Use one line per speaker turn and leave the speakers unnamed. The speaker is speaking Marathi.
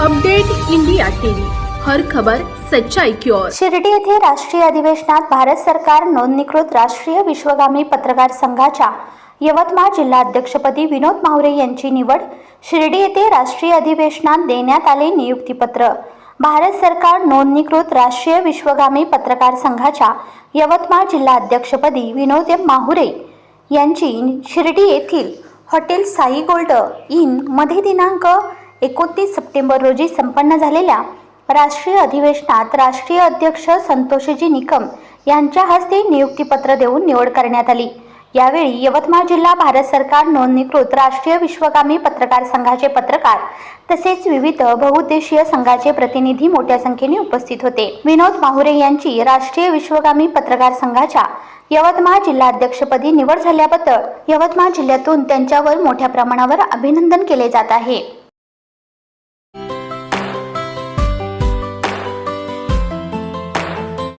अपडेट इंडिया टीव्ही, हर खबर सच्चाई की ओर।
शिर्डी येथे राष्ट्रीय अधिवेशनात भारत सरकार नोंदणीकृत राष्ट्रीय विश्वगामी पत्रकार संघाच्या यवतमाळ जिल्हा अध्यक्षपदी विनोद माहुरे यांची निवड। शिर्डी येथे राष्ट्रीय अधिवेशनात देण्यात आले नियुक्तीपत्र। भारत सरकार नोंदणीकृत राष्ट्रीय विश्वगामी पत्रकार संघाच्या यवतमाळ जिल्हा अध्यक्षपदी विनोद माहुरे यांची शिर्डी येथील हॉटेल साई गोल्ड इन मध्ये दिनांक 29 सप्टेंबर रोजी संपन्न झालेल्या राष्ट्रीय अधिवेशनात राष्ट्रीय अध्यक्ष संतोषजी निकम यांच्या हस्ते नियुक्तीपत्र देऊन निवड करण्यात आली। यावेळी यवतमाळ जिल्हा भारत सरकार नोंदणीकृत राष्ट्रीय विश्वगामी पत्रकार संघाचे पत्रकार तसेच विविध बहुउद्देशीय संघाचे प्रतिनिधी मोठ्या संख्येने उपस्थित होते। विनोद माहुरे यांची राष्ट्रीय विश्वगामी पत्रकार संघाच्या यवतमाळ जिल्हा अध्यक्षपदी निवड झाल्याबद्दल यवतमाळ जिल्ह्यातून त्यांच्यावर मोठ्या प्रमाणावर अभिनंदन केले जात आहे।